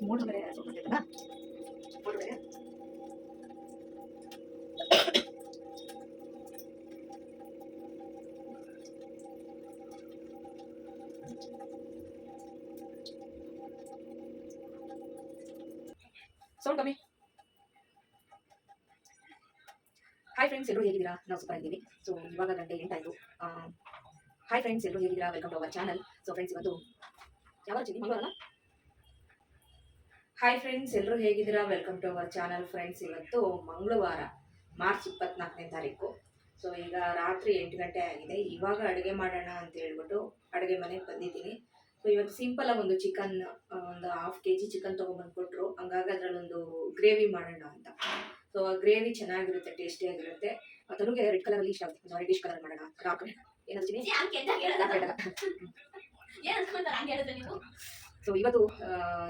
ಮೂಡು ಬೇರೆ ಸ್ವಲ್ಪ ಮೂಡು ಬೇರೆ ಸೌಂಡ್ ಕಮ್ಮಿ. ಹಾಯ್ ಫ್ರೆಂಡ್ಸ್, ಎಲ್ಲರೂ ಹೇಗಿದ್ದೀರಾ? ನಾವು ಸೂಪರ್ ಆಗಿದ್ದೀವಿ. ಸೊ ಇವಾಗ ಗಂಟೆ 8 ಆಯಿತು. ಹಾಯ್ ಫ್ರೆಂಡ್ಸ್, ಎಲ್ಲರೂ ಹೇಗಿದ್ದೀರಾ? Welcome to our channel. So friends, ಇವತ್ತು ಯಾವ ಚಿನಿ ಮಂಗಳವಾರ. ಹಾಯ್ ಫ್ರೆಂಡ್ಸ್, ಎಲ್ಲರೂ ಹೇಗಿದ್ದೀರಾ? Welcome to our channel. Friends, ಇವತ್ತು ಮಂಗಳವಾರ, ಮಾರ್ಚ್ 24ನೇ ತಾರೀಕು. ಸೊ ಈಗ ರಾತ್ರಿ 8 ಗಂಟೆ ಆಗಿದೆ. ಇವಾಗ ಅಡುಗೆ ಮಾಡೋಣ ಅಂತ ಹೇಳ್ಬಿಟ್ಟು ಅಡುಗೆ ಮನೆಗೆ ಬಂದಿದ್ದೀನಿ. ಸೊ ಇವತ್ತು ಸಿಂಪಲಾಗಿ ಒಂದು ಚಿಕನ್, ಒಂದು 1/2 kg ಚಿಕನ್ ತೊಗೊಂಬಂದ್ಕೊಟ್ರು. ಹಂಗಾಗಿ ಅದರಲ್ಲೊಂದು ಗ್ರೇವಿ ಮಾಡೋಣ ಅಂತ. ಸೊ ಗ್ರೇವಿ ಚೆನ್ನಾಗಿರುತ್ತೆ, ಟೇಸ್ಟಿಯಾಗಿರುತ್ತೆ. ತನುಗೆ ರೆಡ್ ಕಲರಲ್ಲಿ ಇಷ್ಟ ಆಗುತ್ತೆ. ರೆಡ್ಡಿಶ್ ಕಲರ್ ಮಾಡೋಣ. ರಾಕ್ ಏನಾಗ್ತೀನಿ. ಸೊ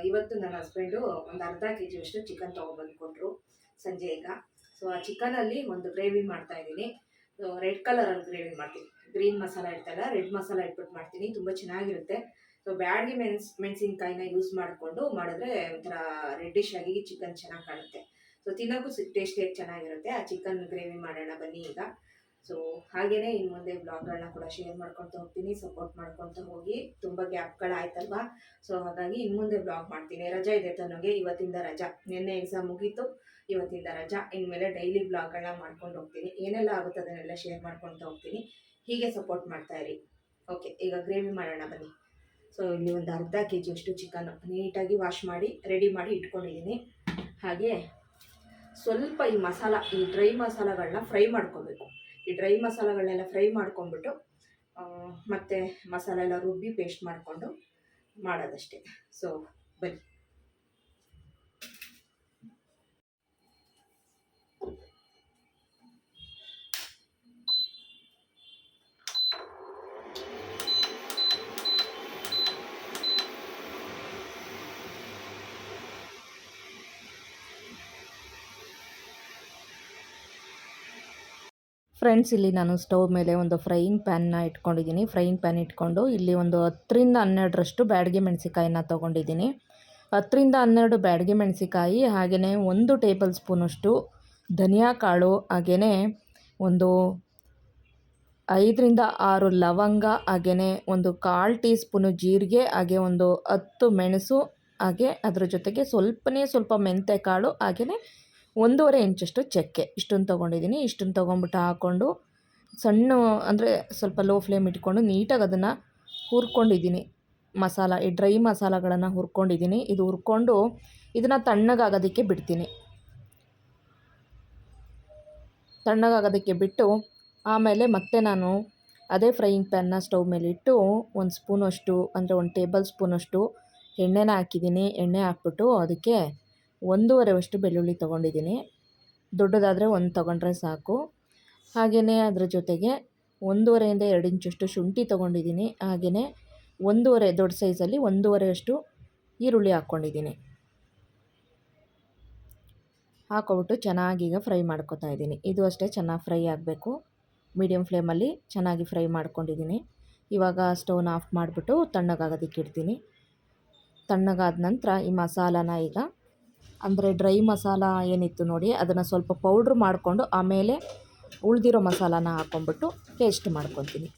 ಇವತ್ತು ನನ್ನ ಹಸ್ಬೆಂಡು ಒಂದು ಅರ್ಧ kg ಅಷ್ಟು ಚಿಕನ್ ತೊಗೊಂಬಂದ್ಕೊಟ್ರು ಸಂಜೆ ಈಗ. ಸೊ ಆ ಚಿಕನಲ್ಲಿ ಒಂದು ಗ್ರೇವಿ ಮಾಡ್ತಾ ಇದ್ದೀನಿ. ರೆಡ್ ಕಲರಲ್ಲಿ ಗ್ರೇವಿ ಮಾಡ್ತೀನಿ. ಗ್ರೀನ್ ಮಸಾಲ ಇರ್ತಲ್ಲ, ರೆಡ್ ಮಸಾಲ ಇಟ್ಬಿಟ್ಟು ಮಾಡ್ತೀನಿ. ತುಂಬ ಚೆನ್ನಾಗಿರುತ್ತೆ. ಸೊ ಬ್ಯಾಡಗಿ ಮೆಣಸಿನ್ಕಾಯಿನ ಯೂಸ್ ಮಾಡಿಕೊಂಡು ಮಾಡಿದ್ರೆ ಒಂಥರ ರೆಡ್ಡಿಶ್ ಆಗಿ ಚಿಕನ್ ಚೆನ್ನಾಗಿ ಕಾಣುತ್ತೆ. ಸೊ ತಿನ್ನೋಕ್ಕೂ ಟೇಸ್ಟಿಯಾಗಿ ಚೆನ್ನಾಗಿರುತ್ತೆ. ಆ ಚಿಕನ್ ಗ್ರೇವಿ ಮಾಡೋಣ ಬನ್ನಿ ಈಗ. ಸೊ ಹಾಗೆಯೇ ಇನ್ನು ಮುಂದೆ ಬ್ಲಾಗ್ಗಳನ್ನ ಕೂಡ ಶೇರ್ ಮಾಡ್ಕೊತಾ ಹೋಗ್ತೀನಿ. ಸಪೋರ್ಟ್ ಮಾಡ್ಕೊತಾ ಹೋಗಿ. ತುಂಬ ಗ್ಯಾಪ್ಗಳಾಯ್ತಲ್ವಾ. ಸೊ ಹಾಗಾಗಿ ಇನ್ನು ಮುಂದೆ ಬ್ಲಾಗ್ ಮಾಡ್ತೀನಿ. ರಜಾ ಇದೆ ತನಗೆ, ಇವತ್ತಿಂದ ರಜಾ. ನಿನ್ನೆ ಎಕ್ಸಾಮ್ ಮುಗೀತು, ಇವತ್ತಿಂದ ರಜಾ. ಇನ್ಮೇಲೆ ಡೈಲಿ ಬ್ಲಾಗ್ಗಳನ್ನ ಮಾಡ್ಕೊಂಡು ಹೋಗ್ತೀನಿ. ಏನೆಲ್ಲ ಆಗುತ್ತೆ ಅದನ್ನೆಲ್ಲ ಶೇರ್ ಮಾಡ್ಕೊತಾ ಹೋಗ್ತೀನಿ. ಹೀಗೆ ಸಪೋರ್ಟ್ ಮಾಡ್ತಾ ಇರಿ. ಓಕೆ, ಈಗ ಗ್ರೇವಿ ಮಾಡೋಣ ಬನ್ನಿ. ಸೊ ಇಲ್ಲಿ ಒಂದು ಅರ್ಧ kg ಅಷ್ಟು ಚಿಕನ್ ನೀಟಾಗಿ ವಾಶ್ ಮಾಡಿ ರೆಡಿ ಮಾಡಿ ಇಟ್ಕೊಂಡಿದ್ದೀನಿ. ಹಾಗೆ ಸ್ವಲ್ಪ ಈ ಮಸಾಲ, ಈ ಡ್ರೈ ಮಸಾಲಗಳನ್ನ ಫ್ರೈ ಮಾಡ್ಕೊಬೇಕು. ಈ ಡ್ರೈ ಮಸಾಲಗಳನ್ನೆಲ್ಲ ಫ್ರೈ ಮಾಡ್ಕೊಂಡ್ಬಿಟ್ಟು ಮತ್ತು ಮಸಾಲೆ ಎಲ್ಲ ರುಬ್ಬಿ ಪೇಸ್ಟ್ ಮಾಡಿಕೊಂಡು ಮಾಡೋದಷ್ಟೇ. ಸೊ ಬನ್ನಿ. ಫ್ರೆಂಡ್ಸ್, ಇಲ್ಲಿ ನಾನು ಸ್ಟವ್ ಮೇಲೆ ಒಂದು ಫ್ರೈಯಿಂಗ್ ಪ್ಯಾನ್ನ ಇಟ್ಕೊಂಡಿದ್ದೀನಿ. ಫ್ರೈಯಿಂಗ್ ಪ್ಯಾನ್ ಇಟ್ಕೊಂಡು ಇಲ್ಲಿ ಒಂದು 10ರಿಂದ 12ರಷ್ಟು ಬ್ಯಾಡಗಿ ಮೆಣಸಿಕಾಯಿನ ತೊಗೊಂಡಿದ್ದೀನಿ. 10ರಿಂದ 12 ಬ್ಯಾಡಗಿ ಮೆಣಸಿಕಾಯಿ, ಹಾಗೆಯೇ 1 ಟೇಬಲ್ ಸ್ಪೂನಷ್ಟು ಧನಿಯಾ ಕಾಳು, ಹಾಗೆಯೇ ಒಂದು 5ರಿಂದ 6 ಲವಂಗ, ಹಾಗೆಯೇ ಒಂದು 1/4 ಟೀ ಸ್ಪೂನು ಜೀರಿಗೆ, ಹಾಗೆ ಒಂದು 10 ಮೆಣಸು, ಹಾಗೆ ಅದರ ಜೊತೆಗೆ ಸ್ವಲ್ಪ ಮೆಂತ್ಯ ಕಾಳು, ಹಾಗೆಯೇ 1.5 ಇಂಚಷ್ಟು ಚಕ್ಕೆ. ಇಷ್ಟನ್ನು ತೊಗೊಂಡಿದ್ದೀನಿ. ಇಷ್ಟನ್ನು ತೊಗೊಂಬಿಟ್ಟು ಹಾಕ್ಕೊಂಡು ಸಣ್ಣ ಅಂದರೆ ಸ್ವಲ್ಪ ಲೋ ಫ್ಲೇಮ್ ಇಟ್ಕೊಂಡು ನೀಟಾಗಿ ಅದನ್ನು ಹುರ್ಕೊಂಡಿದ್ದೀನಿ. ಈ ಡ್ರೈ ಮಸಾಲಗಳನ್ನು ಹುರ್ಕೊಂಡಿದ್ದೀನಿ. ಇದು ಹುರ್ಕೊಂಡು ಇದನ್ನು ತಣ್ಣಗಾಗೋದಕ್ಕೆ ಬಿಡ್ತೀನಿ. ತಣ್ಣಗಾಗೋದಕ್ಕೆ ಬಿಟ್ಟು ಆಮೇಲೆ ಮತ್ತೆ ನಾನು ಅದೇ ಫ್ರೈಯಿಂಗ್ ಪ್ಯಾನ್ನ ಸ್ಟವ್ ಮೇಲೆ ಇಟ್ಟು 1 ಸ್ಪೂನಷ್ಟು ಅಂದರೆ 1 ಟೇಬಲ್ ಸ್ಪೂನಷ್ಟು ಎಣ್ಣೆನ ಹಾಕಿದ್ದೀನಿ. ಎಣ್ಣೆ ಹಾಕ್ಬಿಟ್ಟು ಅದಕ್ಕೆ 1.5 ಬೆಳ್ಳುಳ್ಳಿ ತೊಗೊಂಡಿದ್ದೀನಿ. ದೊಡ್ಡದಾದರೆ 1 ತೊಗೊಂಡ್ರೆ ಸಾಕು. ಹಾಗೆಯೇ ಅದರ ಜೊತೆಗೆ 1.5ರಿಂದ 2 ಇಂಚಷ್ಟು ಶುಂಠಿ ತೊಗೊಂಡಿದ್ದೀನಿ. ಹಾಗೆಯೇ 1.5 ದೊಡ್ಡ ಸೈಜಲ್ಲಿ 1.5 ಈರುಳ್ಳಿ ಹಾಕ್ಕೊಂಡಿದ್ದೀನಿ. ಹಾಕ್ಕೊಬಿಟ್ಟು ಚೆನ್ನಾಗೀಗ ಫ್ರೈ ಮಾಡ್ಕೊತಾ ಇದ್ದೀನಿ. ಇದು ಅಷ್ಟೇ ಚೆನ್ನಾಗಿ ಫ್ರೈ ಆಗಬೇಕು. ಮೀಡಿಯಮ್ ಫ್ಲೇಮಲ್ಲಿ ಚೆನ್ನಾಗಿ ಫ್ರೈ ಮಾಡ್ಕೊಂಡಿದ್ದೀನಿ. ಇವಾಗ ಸ್ಟವ್ನ ಆಫ್ ಮಾಡಿಬಿಟ್ಟು ತಣ್ಣಗಾಗೋದಕ್ಕೆ ಇಡ್ತೀನಿ. ತಣ್ಣಗಾದ ನಂತರ ಈ ಮಸಾಲಾನ ಈಗ ಅಂದರೆ ಡ್ರೈ ಮಸಾಲ ಏನಿತ್ತು ನೋಡಿ, ಅದನ್ನು ಸ್ವಲ್ಪ ಪೌಡ್ರ್ ಮಾಡಿಕೊಂಡು ಆಮೇಲೆ ಉಳಿದಿರೋ ಮಸಾಲಾನ ಹಾಕ್ಕೊಂಬಿಟ್ಟು ಪೇಸ್ಟ್ ಮಾಡ್ಕೊತೀನಿ.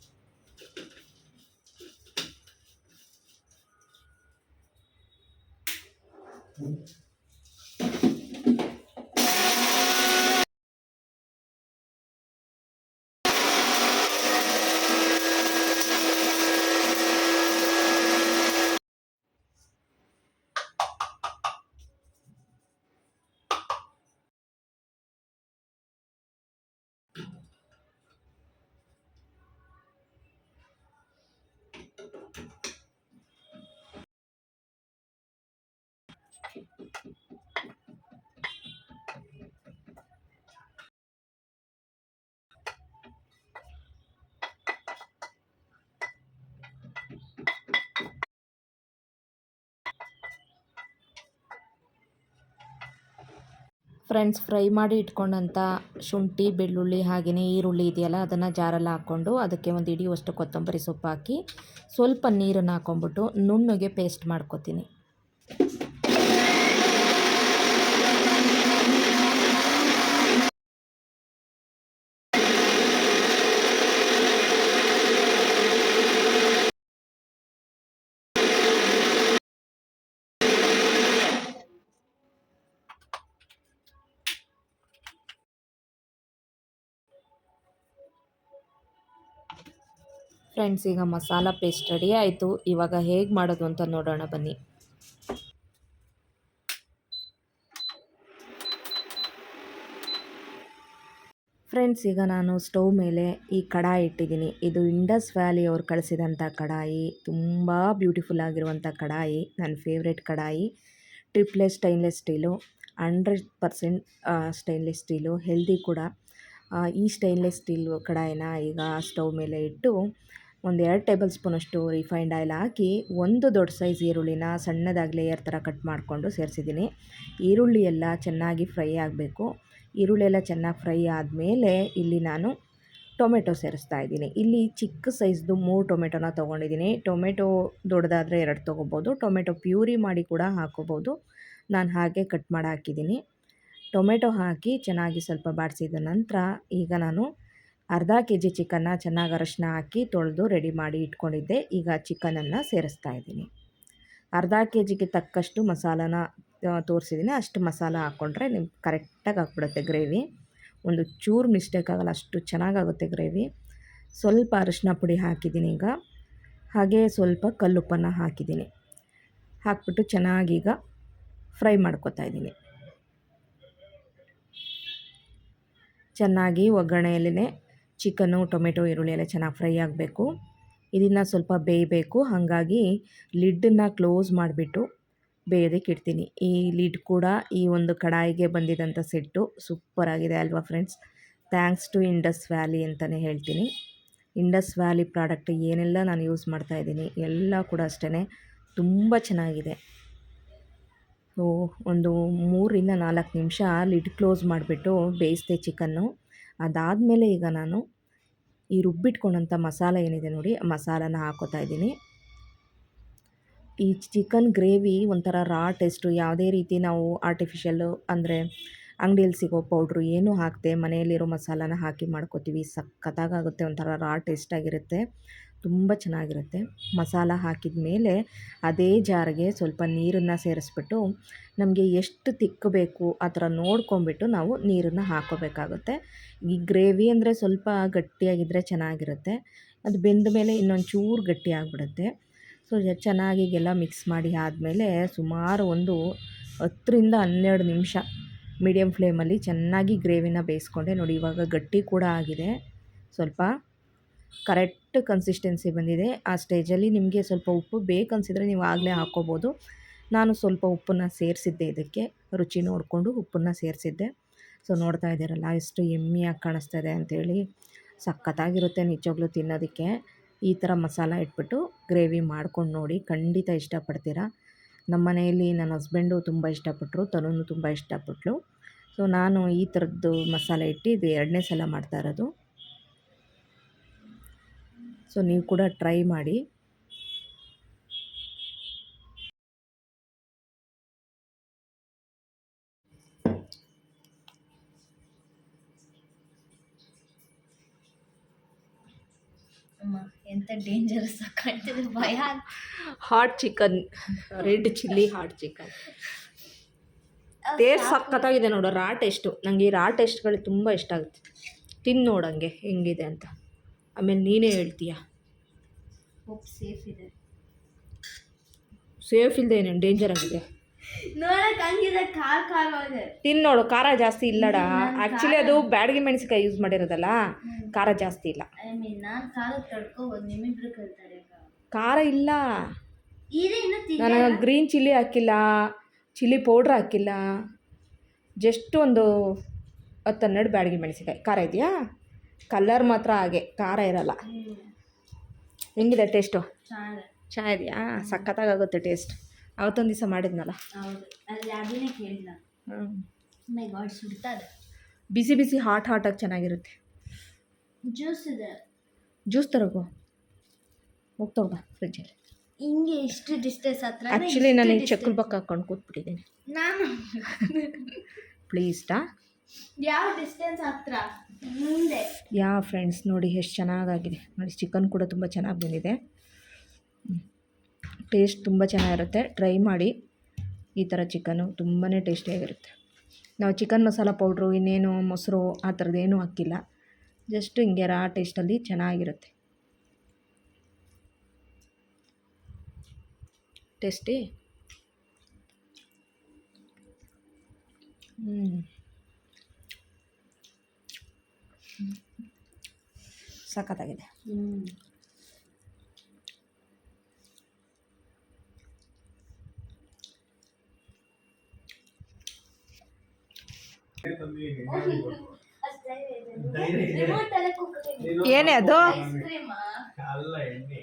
ಫ್ರೆಂಡ್ಸ್, ಫ್ರೈ ಮಾಡಿ ಇಟ್ಕೊಂಡಂಥ ಶುಂಠಿ, ಬೆಳ್ಳುಳ್ಳಿ, ಹಾಗೆಯೇ ಈರುಳ್ಳಿ ಇದೆಯಲ್ಲ, ಅದನ್ನು ಜಾರಲ್ಲಿ ಹಾಕ್ಕೊಂಡು ಅದಕ್ಕೆ ಒಂದು ಹಿಡಿಯುವಷ್ಟು ಕೊತ್ತಂಬರಿ ಸೊಪ್ಪು ಹಾಕಿ ಸ್ವಲ್ಪ ನೀರನ್ನು ಹಾಕ್ಕೊಂಬಿಟ್ಟು ನುಣ್ಣಗೆ ಪೇಸ್ಟ್ ಮಾಡ್ಕೊತೀನಿ. ಫ್ರೆಂಡ್ಸ್, ಈಗ ಮಸಾಲ ಪೇಸ್ಟ್ ರೆಡಿ ಆಯಿತು. ಇವಾಗ ಹೇಗೆ ಮಾಡೋದು ಅಂತ ನೋಡೋಣ ಬನ್ನಿ. ಫ್ರೆಂಡ್ಸ್, ಈಗ ನಾನು ಸ್ಟವ್ ಮೇಲೆ ಈ ಕಡಾಯಿ ಇಟ್ಟಿದ್ದೀನಿ. ಇದು ಇಂಡಸ್ ವ್ಯಾಲಿ ಅವ್ರು ಕಳಿಸಿದಂಥ ಕಡಾಯಿ, ತುಂಬ ಬ್ಯೂಟಿಫುಲ್ ಆಗಿರುವಂಥ ಕಡಾಯಿ, ನನ್ನ ಫೇವ್ರೆಟ್ ಕಡಾಯಿ. Triples stainless steel, 100% stainless steel, healthy ಕೂಡ. ಈ ಸ್ಟೈನ್ಲೆಸ್ ಸ್ಟೀಲ್ ಕಡಾಯಿನ ಈಗ ಸ್ಟವ್ ಮೇಲೆ ಇಟ್ಟು 2 ಟೇಬಲ್ ಸ್ಪೂನಷ್ಟು ರಿಫೈನ್ಡ್ ಆಯಿಲ್ ಹಾಕಿ, ಒಂದು ದೊಡ್ಡ ಸೈಜ್ ಈರುಳ್ಳಿನ ಸಣ್ಣದಾಗಿ ಲೇಯರ್ ಥರ ಕಟ್ ಮಾಡಿಕೊಂಡು ಸೇರಿಸಿದ್ದೀನಿ. ಈರುಳ್ಳಿ ಎಲ್ಲ ಚೆನ್ನಾಗಿ ಫ್ರೈ ಆಗಬೇಕು. ಈರುಳ್ಳಿ ಎಲ್ಲ ಚೆನ್ನಾಗಿ ಫ್ರೈ ಆದಮೇಲೆ ಇಲ್ಲಿ ನಾನು ಟೊಮೆಟೊ ಸೇರಿಸ್ತಾ ಇದ್ದೀನಿ. ಇಲ್ಲಿ ಚಿಕ್ಕ ಸೈಜ್ದು 3 ಟೊಮೆಟೊನ ತೊಗೊಂಡಿದ್ದೀನಿ. ಟೊಮೆಟೊ ದೊಡ್ಡದಾದರೆ 2 ತೊಗೋಬೋದು. ಟೊಮೆಟೊ ಪ್ಯೂರಿ ಮಾಡಿ ಕೂಡ ಹಾಕೋಬೋದು. ನಾನು ಹಾಗೆ ಕಟ್ ಮಾಡಿ ಹಾಕಿದ್ದೀನಿ. ಟೊಮೆಟೊ ಹಾಕಿ ಚೆನ್ನಾಗಿ ಸ್ವಲ್ಪ ಬಾಡಿಸಿದ ನಂತರ ಈಗ ನಾನು ಅರ್ಧ kg ಚಿಕನ್ನ ಚೆನ್ನಾಗಿ ಅರಶಿನ ಹಾಕಿ ತೊಳೆದು ರೆಡಿ ಮಾಡಿ ಇಟ್ಕೊಂಡಿದ್ದೆ. ಈಗ ಚಿಕನನ್ನು ಸೇರಿಸ್ತಾ ಇದ್ದೀನಿ. ಅರ್ಧ kgಗೆ ತಕ್ಕಷ್ಟು ಮಸಾಲಾನ ತೋರಿಸಿದ್ದೀನಿ. ಅಷ್ಟು ಮಸಾಲ ಹಾಕ್ಕೊಂಡ್ರೆ ನಿಮ್ಗೆ ಕರೆಕ್ಟಾಗಿ ಆಗಿಬಿಡುತ್ತೆ ಗ್ರೇವಿ. ಒಂದು ಚೂರು ಮಿಸ್ಟೇಕ್ ಆಗೋಲ್ಲ, ಅಷ್ಟು ಚೆನ್ನಾಗಾಗುತ್ತೆ ಗ್ರೇವಿ. ಸ್ವಲ್ಪ ಅರಶಿನ ಪುಡಿ ಹಾಕಿದ್ದೀನಿ ಈಗ. ಹಾಗೆ ಸ್ವಲ್ಪ ಕಲ್ಲುಪ್ಪನ್ನು ಹಾಕಿದ್ದೀನಿ. ಹಾಕ್ಬಿಟ್ಟು ಚೆನ್ನಾಗೀಗ ಫ್ರೈ ಮಾಡ್ಕೊತಾ ಇದ್ದೀನಿ. ಚೆನ್ನಾಗಿ ಒಗ್ಗರಣೆಯಲ್ಲೇ ಚಿಕನ್ನು, ಟೊಮೆಟೊ, ಈರುಳ್ಳಿ ಎಲ್ಲ ಚೆನ್ನಾಗಿ ಫ್ರೈ ಆಗಬೇಕು. ಇದನ್ನು ಸ್ವಲ್ಪ ಬೇಯಬೇಕು. ಹಾಗಾಗಿ ಲಿಡ್ಡನ್ನು ಕ್ಲೋಸ್ ಮಾಡಿಬಿಟ್ಟು ಬೇಯೋದಕ್ಕೆ ಇಡ್ತೀನಿ. ಈ ಲಿಡ್ ಕೂಡ ಈ ಒಂದು ಕಡಾಯಿಗೆ ಬಂದಿದ್ದಂಥ ಸೆಟ್ಟು ಸೂಪರಾಗಿದೆ ಅಲ್ವಾ friends. Thanks to Indus Valley ಅಂತಲೇ ಹೇಳ್ತೀನಿ. ಇಂಡಸ್ ವ್ಯಾಲಿ ಪ್ರಾಡಕ್ಟ್ ಏನೆಲ್ಲ ನಾನು ಯೂಸ್ ಮಾಡ್ತಾಯಿದ್ದೀನಿ ಎಲ್ಲ ಕೂಡ ಅಷ್ಟೇ ತುಂಬ ಚೆನ್ನಾಗಿದೆ. ಒಂದು 3ರಿಂದ 4 ನಿಮಿಷ ಲಿಡ್ ಕ್ಲೋಸ್ ಮಾಡಿಬಿಟ್ಟು ಬೇಯಿಸಿದೆ ಚಿಕನ್ನು. ಅದಾದಮೇಲೆ ಈಗ ನಾನು ಈ ರುಬ್ಬಿಟ್ಕೊಂಡಂಥ ಮಸಾಲ ಏನಿದೆ ನೋಡಿ, ಆ ಮಸಾಲಾನ ಹಾಕೋತಾ ಇದ್ದೀನಿ. ಈ ಚಿಕನ್ ಗ್ರೇವಿ ಒಂಥರ ರಾ ಟೇಸ್ಟು. ಯಾವುದೇ ರೀತಿ ನಾವು ಆರ್ಟಿಫಿಷಿಯಲ್ಲು ಅಂದರೆ ಅಂಗಡಿಯಲ್ಲಿ ಸಿಗೋ ಪೌಡ್ರು ಏನೂ ಹಾಕದೆ ಮನೆಯಲ್ಲಿರೋ ಮಸಾಲಾನ ಹಾಕಿ ಮಾಡ್ಕೋತೀವಿ. ಸಖತ್ತಾಗುತ್ತೆ, ಒಂಥರ ರಾ ಟೇಸ್ಟಾಗಿರುತ್ತೆ, ತುಂಬ ಚೆನ್ನಾಗಿರುತ್ತೆ. ಮಸಾಲ ಹಾಕಿದ ಮೇಲೆ ಅದೇ ಜಾರಿಗೆ ಸ್ವಲ್ಪ ನೀರನ್ನು ಸೇರಿಸ್ಬಿಟ್ಟು ನಮಗೆ ಎಷ್ಟು ತಿಕ್ಕಬೇಕು ಆ ಥರ ನೋಡ್ಕೊಂಬಿಟ್ಟು ನಾವು ನೀರನ್ನು ಹಾಕ್ಕೋಬೇಕಾಗುತ್ತೆ. ಈ ಗ್ರೇವಿ ಅಂದರೆ ಸ್ವಲ್ಪ ಗಟ್ಟಿಯಾಗಿದ್ದರೆ ಚೆನ್ನಾಗಿರುತ್ತೆ. ಅದು ಬೆಂದ ಮೇಲೆ ಇನ್ನೊಂದು ಚೂರು ಗಟ್ಟಿ ಆಗಿಬಿಡುತ್ತೆ. ಸೊ ಚೆನ್ನಾಗಿ ಎಲ್ಲ ಮಿಕ್ಸ್ ಮಾಡಿ ಆದಮೇಲೆ ಸುಮಾರು ಒಂದು 10ರಿಂದ 12 ನಿಮಿಷ ಮೀಡಿಯಮ್ ಫ್ಲೇಮಲ್ಲಿ ಚೆನ್ನಾಗಿ ಗ್ರೇವಿನ ಬೇಯಿಸ್ಕೊಂಡೆ. ನೋಡಿ ಇವಾಗ ಗಟ್ಟಿ ಕೂಡ ಆಗಿದೆ, ಸ್ವಲ್ಪ ಕರೆಕ್ಟ್ ಕನ್ಸಿಸ್ಟೆನ್ಸಿ ಬಂದಿದೆ. ಆ ಸ್ಟೇಜಲ್ಲಿ ನಿಮಗೆ ಸ್ವಲ್ಪ ಉಪ್ಪು ಬೇಕನ್ಸಿದ್ರೆ ನೀವು ಆಗಲೇ ಹಾಕ್ಕೋಬೋದು. ನಾನು ಸ್ವಲ್ಪ ಉಪ್ಪನ್ನು ಸೇರಿಸಿದ್ದೆ, ಇದಕ್ಕೆ ರುಚಿ ನೋಡಿಕೊಂಡು ಉಪ್ಪನ್ನು ಸೇರಿಸಿದ್ದೆ. ಸೊ ನೋಡ್ತಾ ಇದ್ದೀರಲ್ಲ ಎಷ್ಟು ಯಮ್ಮಿಯಾಗಿ ಕಾಣಿಸ್ತಾ ಇದೆ ಅಂಥೇಳಿ. ಸಖತ್ತಾಗಿರುತ್ತೆ ನಿಜವಾಗ್ಲೂ ತಿನ್ನೋದಕ್ಕೆ. ಈ ಥರ ಮಸಾಲ ಇಟ್ಬಿಟ್ಟು ಗ್ರೇವಿ ಮಾಡ್ಕೊಂಡು ನೋಡಿ, ಖಂಡಿತ ಇಷ್ಟಪಡ್ತೀರಾ. ನಮ್ಮ ಮನೆಯಲ್ಲಿ ನನ್ನ ಹಸ್ಬೆಂಡು ತುಂಬ ಇಷ್ಟಪಟ್ಟರು, ತನೂ ತುಂಬ ಇಷ್ಟಪಟ್ಟಳು. ಸೊ ನಾನು ಈ ಥರದ್ದು ಮಸಾಲೆ ಇಟ್ಟು ಇದು 2ನೇ ಸಲ ಮಾಡ್ತಾ ಇರೋದು. ಸೊ ನೀವು ಕೂಡ ಟ್ರೈ ಮಾಡಿ. ಎಂತ ಡೇಂಜರಸ್ ಕಾಣ್ತಿದೆ, ಭಯ. Hot chicken, red chilli hot chicken taste ಸಖತ್ತಾಗಿದೆ ನೋಡು. ರಾ ಟೇಸ್ಟು, ನನಗೆ ಈ ರಾ ಟೇಸ್ಟ್ಗಳು ತುಂಬ ಇಷ್ಟ ಆಗುತ್ತೆ. ತಿಂದು ನೋಡಂಗೆ ಹೆಂಗಿದೆ ಅಂತ, ಆಮೇಲೆ ನೀನೇ ಹೇಳ್ತೀಯ. ಹೋಪ್ ಸೇಫ್ ಇದೆ. ಸೇಫ್ ಇಲ್ಲದೆ ಏನೇನು ಡೇಂಜರ್ ಆಗಿದೆ ನೋಡಕ್ ಹಂಗಿದೆ, ಖಾರ ಇದೆ. ತಿನ್ನು ನೋಡು, ಖಾರ ಜಾಸ್ತಿ ಇಲ್ಲಡ. ಆ್ಯಕ್ಚುಲಿ ಅದು ಬ್ಯಾಡಗಿ ಮೆಣಸಿನ್ಕಾಯಿ ಯೂಸ್ ಮಾಡಿರೋದಲ್ಲ, ಖಾರ ಜಾಸ್ತಿ ಇಲ್ಲ. ಐ ಮೀನ್ ನಾನು ಖಾರ ತಡ್ಕೋಬೋದು, ನಿಮ್ಮಿಬ್ರು ಕಲ್ತಾರೆ ಈಗ. ಖಾರ ಇಲ್ಲ, ಇದೆ ಇನ್ನು ನಾನು ಗ್ರೀನ್ ಚಿಲ್ಲಿ ಹಾಕಿಲ್ಲ, ಚಿಲ್ಲಿ ಪೌಡ್ರ್ ಹಾಕಿಲ್ಲ, ಜಸ್ಟ್ ಒಂದು 10-12 ಬ್ಯಾಡಗಿ ಮೆಣಸಿನ್ಕಾಯಿ. ಖಾರ ಇದೆಯಾ? ಕಲರ್ ಮಾತ್ರ ಹಾಗೆ, ಖಾರ ಇರಲ್ಲ. ಹೆಂಗಿದೆ ಟೇಸ್ಟು? ಚೆನ್ನಾಗಿದೆಯಾ? ಸಖತ್ತಾಗುತ್ತೆ ಟೇಸ್ಟ್. ಅವತ್ತೊಂದು ದಿವಸ ಮಾಡಿದ್ನಲ್ಲ. ಹೌದು, ಅಲ್ಲಿ ಅದನ್ನೇ ಕೇಳಿಲ್ಲ. ಮೈ ಗಾಡ್, ಸುಡ್ತಾರೆ. ಬಿಸಿ ಬಿಸಿ ಹಾಟಾಗಿ ಚೆನ್ನಾಗಿರುತ್ತೆ. ಜ್ಯೂಸ್ ಇದೆ, ಜ್ಯೂಸ್ ತರೋಗು, ಹೋಗ್ತೋಗ ಫ್ರಿಜ್ಜಲ್ಲಿ. ಹಿಂಗೆ ಇಷ್ಟು ಡಿಸ್ಟೆನ್ಸ್ ಹತ್ರ. ಆ್ಯಕ್ಚುಲಿ ನಾನು ಈಗ ಚಕ್ರ ಪಕ್ಕ ಹಾಕ್ಕೊಂಡು ಕೂತ್ಬಿಟ್ಟಿದ್ದೀನಿ. ನಾನು ಪ್ಲೀಸ್ ಯಾವ ಡಿಸ್ಟೆನ್ಸ್ ಹತ್ರ ಮುಂದೆ. ಫ್ರೆಂಡ್ಸ್ ನೋಡಿ ಎಷ್ಟು ಚೆನ್ನಾಗಾಗಿದೆ ನೋಡಿ. ಚಿಕನ್ ಕೂಡ ತುಂಬ ಚೆನ್ನಾಗಿ ಬಂದಿದೆ. ಟೇಸ್ಟ್ ತುಂಬ ಚೆನ್ನಾಗಿರುತ್ತೆ, ಟ್ರೈ ಮಾಡಿ. ಈ ಥರ ಚಿಕನ್ನು ತುಂಬಾ ಟೇಸ್ಟಿಯಾಗಿರುತ್ತೆ. ನಾವು ಚಿಕನ್ ಮಸಾಲ ಪೌಡ್ರು, ಇನ್ನೇನು ಮೊಸರು ಆ ಥರದ್ದೇನೂ ಹಾಕಿಲ್ಲ. ಜಸ್ಟ್ ಹಿಂಗೆ ರಾ ಟೇಸ್ಟಲ್ಲಿ ಚೆನ್ನಾಗಿರುತ್ತೆ. ಟೇಸ್ಟಿ. ಸಖತ್ತಾಗಿದೆ. ಏನೇ ಅದು? ಅಲ್ಲ ಎಣ್ಣೆ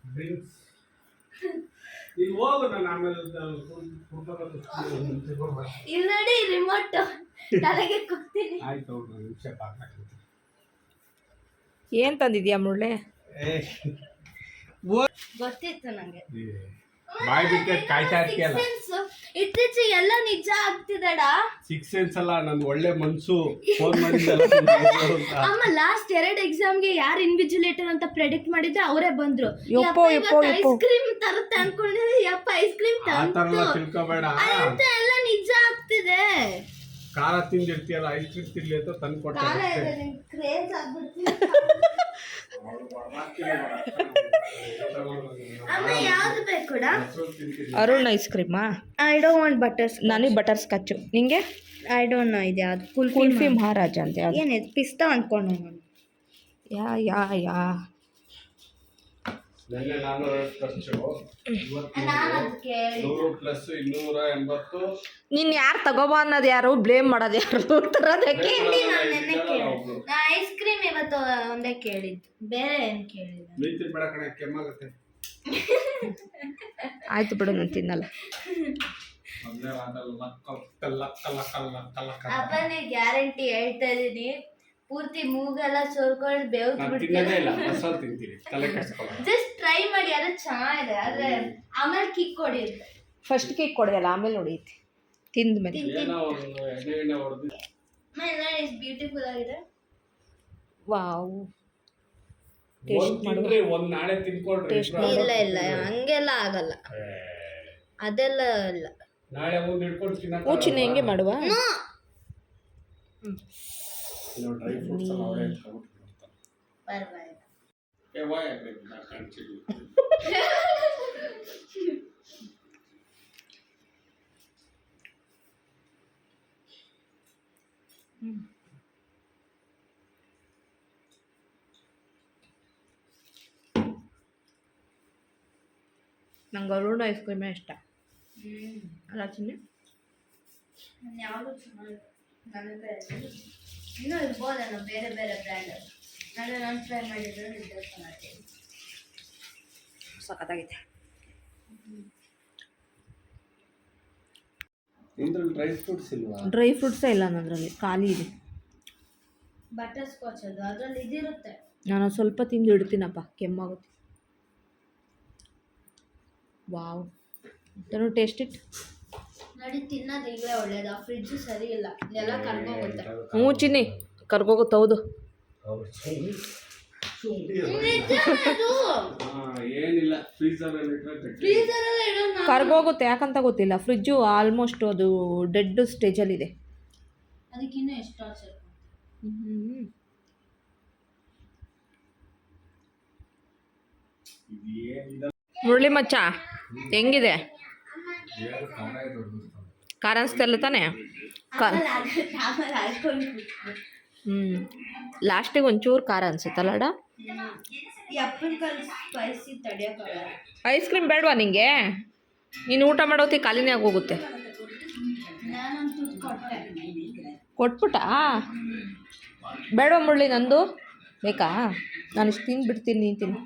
ಡ್ರಿಂಕ್ಸ್. ಈಗ ಹೋಗು, ನಾನು ಆಮೇಲೆ ಇಲ್ಲಿ ನೋಡಿ ರಿಮೋಟ್ ತಲೆಗೆ ಕುಗ್ತೀನಿ. ಆಯ್ತು ಹೋಗು, ನಿಮಿಷ ಪಾಕ. ಏನು ತಂದಿದ್ಯಾ ಮುಳ್ಳೆ? ಗೊತ್ತಿತ್ತು ನಂಗೆ. ಬಾಯ್ ಬಿಟ್ಟೆ ಕಾಯ್ತಾ ಇರ್ತೀಯಲ್ಲ. ಇತ್ತೀಚೆಗೆ ಎಲ್ಲ ನಿಜ ಆಗ್ತಿದಡ. 6 ಸೆನ್ಸ್ ಅಲ್ಲ, ನನ್ ಒಳ್ಳೆ ಮನ್ಸು ಫೋನ್ ಮಾಡಿದ್ದಲ್ಲ. ಅಮ್ಮ ಲಾಸ್ಟ್ 2 ಎಕ್ಸಾಮ್ಗೆ ಯಾರು ಇನ್ವಿಜಿಲೇಟರ್ ಅಂತ ಪ್ರೆಡಿಕ್ಟ್ ಮಾಡಿದ್ರೆ ಅವರೇ ಬಂದ್ರು. ಐಸ್ ಕ್ರೀಮ್ ತರುತ್ತೆ ಅನ್ಕೊಂಡಿದ್ರೆ ಯಪ್ಪ ಐಸ್ ಕ್ರೀಮ್ ಆ ಥರ ಎಲ್ಲ ತಂತು. ತಿಳ್ಕೊಬೇಡ. ಅಂತ ಎಲ್ಲ ನಿಜ ಆಗ್ತಿದೆ. ಖಾರ ತಿಂದಿರ್ತೀಯಲ್ಲ, ಐಸ್ ಕ್ರೀಮ್ ತಿನ್ಲಿ ಅಂತ ತಂದು ಕಾಲ ಇದೆ ಕೊಟ್ಟೆ. ನಿಂಗೆ ಕ್ರೇಜ್ ಆಗ್ಬಿಡ್ತೀನಿ. ಅಮ್ಮ ಯಾವ್ದು ಬೇಕೂಡ? ಅರುಣ್ ಐಸ್ ಕ್ರೀಮಾ? I don't want butters. ನನಗೆ ಬಟರ್ ಸ್ಕಾಚು. ನಿಂಗೆ? ಐ ಡೋಂಟ್ ನೋ ಇದು ಯಾವ್ದು. ಕುಲ್ಫಿ ಮಹಾರಾಜ ಅಂತ ಯಾವ್ದು? ಏನಿದೆ? ಪಿಸ್ತಾ ಅನ್ಕೊಂಡು ನಾನು. ಯಾ ನೆನ್ನೆ 400 ಖರ್ಚು, ನಾನು ಅದಕ್ಕೆ 100 ಪ್ಲಸ್ 280. ನೀನು ಯಾರು ತಗೋಬಾ ಅನ್ನೋದು ಯಾರು, ಬ್ಲೇಮ್ ಮಾಡೋದು ಯಾರು? ತರೋದಕ್ಕೆ ನಾನು ನೆನ್ನೆ ಕೇಳಿದ್ದು. ನಾ ಐಸ್ ಕ್ರೀಮ್ ಇವತ್ತು ಒಂದೇ ಕೇಳಿದ್ದು, ಬೇರೆ ಏನು ಕೇಳಿಲ್ಲ. ನೀತಿ ಬೇಡ ಕಣೆ, ಕೆಮ್ಮಾಗುತ್ತೆ. ಆಯ್ತು ಬಿಡು, ನಾನು ತಿನ್ನಲ್ಲ. ಅಪ್ಪನೇ ಗ್ಯಾರಂಟಿ ಹೇಳ್ತಾ ಇದೀನಿ, ಪೂರ್ತಿ ಮೂಗೆಲ್ಲ ಸೋರ್ಕೊಂಡು ಬೇವ್ತು ತಿನ್ನೋದೇ ಇಲ್ಲ, ಬಿಡ್ತೀನಿ. ಮಸಾಲೆ ತಿಂತೀನಿ, ತಲೆ ಕೆಡಿಸ್ಕೊಳ್ಳಲ್ಲ. ಜಸ್ಟ್ ಟ್ರೈ ಮಾಡಿ, ಅದು ಚೆನ್ನಾಗಿದೆ. ಆದ್ರೆ ಆಮೇಲೆ ಕಿಕ್ ಹೊಡಿಯುತ್ತೆ. ಫಸ್ಟ್ ಕೇಕ್ ಕೊಡೋಲ್ಲ, ಆಮೇಲೆ ಹೊಡಿಯುತ್ತೆ ತಿಂದ ಮೇಲೆ. ಏನೋ ಒಂದು ಎಣ್ಣೆ ಹೊಡೆದು ಇಟ್ಸ್ ಬ್ಯೂಟಿಫುಲ್ ಆಗಿದೆ. ವಾವ್, ಒಂದ್ ನಾಳೆ ತಿನ್ಕೊಳ್ರಿ. ಇಲ್ಲ ಇಲ್ಲ ಹಂಗೆಲ್ಲ ಆಗಲ್ಲ, ಅದೆಲ್ಲ ಇಲ್ಲ. ನಾಳೆ ಒಂದ್ ಹಿಡ್ಕೊಂಡು ಚಿನ್ನ ಹೆಂಗೆ ಮಾಡುವ? ಡ್ರೈ ಫ್ರೂಟ್ಸ್ ಎಲ್ಲ ಅವರೇ ಇಟ್ಕೊಂಡ್ಬಿಟ್ಟು ಪರವಾಗಿಲ್ಲ. ಕಾಣಿಸಿಲ್ಲ. ನಂಗೆ ಅರುಣ್ ಐಸ್ ಕ್ರೀಮೇ ಇಷ್ಟ ಅಲ್ಲ ಚಿನ್ನ? ಯಾವುದು ಚೆನ್ನಾಗಿದೆ ನನಗೆ. ಇನ್ನೂ ಇರ್ಬೋದೇನೋ ಬೇರೆ ಬೇರೆ ಬ್ರ್ಯಾಂಡ್. ನಾನು ಟ್ರೈ ಮಾಡಿದ್ರೆ ನಿಜ ಚೆನ್ನಾಗಿದೆ. ಸಖತ್ತಾಗಿದೆ. ಇದ್ರಲ್ಲಿ ಡ್ರೈ ಫ್ರೂಟ್ಸ್ ಇಲ್ವಾ? ಡ್ರೈ ಫ್ರೂಟ್ಸೇ ಇಲ್ಲ ನನ್ನದ್ರಲ್ಲಿ, ಖಾಲಿ ಇದೆ. ಬಟರ್ ಸ್ಕಾಚ್ ಅದು, ಅದರಲ್ಲಿ ಇದಿರುತ್ತೆ. ನಾನು ಸ್ವಲ್ಪ ತಿಂದು ಇಡ್ತೀನಪ್ಪ, ಕೆಮ್ಮಾಗುತ್ತೆ. ವಾವ್, ಏನು ಟೇಸ್ಟ್ ಇಟ್. ನೋಡಿ ತಿನ್ನೋದು ಈಗಲೇ ಒಳ್ಳೇದು. ಆ ಫ್ರಿಡ್ಜು ಸರಿ ಇಲ್ಲ, ಎಲ್ಲ ಕರ್ಗೋಗುತ್ತೆ. ಹ್ಞೂ ಚಿನ್ನಿ, ಕರ್ಗೋಗುತ್ತೆ. ಹೌದು, ಏನಿಲ್ಲ, ಫ್ರೀಜರಲ್ಲಿ ಕರ್ಗೋಗುತ್ತೆ. ಯಾಕಂತ ಗೊತ್ತಿಲ್ಲ, ಫ್ರಿಜ್ಜು ಆಲ್ಮೋಸ್ಟ್ ಅದು ಡೆಡ್ ಸ್ಟೇಜಲ್ಲಿದೆ. ಅದಕ್ಕಿನ್ನೂ ಎಷ್ಟು ಆಚೆ. ಮುರಳಿ ಮಚ್ಚ ಹೆಂಗಿದೆ? ಖಾರ ಅನಿಸ್ತಿಲ್ಲ ತಾನೆ? ಲಾಸ್ಟಿಗೆ ಒಂಚೂರು ಖಾರ ಅನ್ಸುತ್ತಲ್ಲಡ? ಸ್ಪೈಸಿ ತಡಿಯೋಕ್ಕಾಗಲ್ಲ. ಐಸ್ ಕ್ರೀಮ್ ಬೇಡವಾ ನಿಂಗೆ? ನೀನು ಊಟ ಮಾಡೋತಿ ಖಾಲಿನೇ ಆಗೋಗುತ್ತೆ. ನಾನೊಂದು ತುತ್ತು ಕೊಟ್ಟೆ. ಕೊಟ್ಬಿಟ್ಟಾ? ಬೇಡವಾ ಮುರಳಿ, ನಂದು ಬೇಕಾ? ನಾನು ಇಷ್ಟು ತಿಂದು ಬಿಡ್ತೀನಿ, ನೀನು ತಿನ್ನು.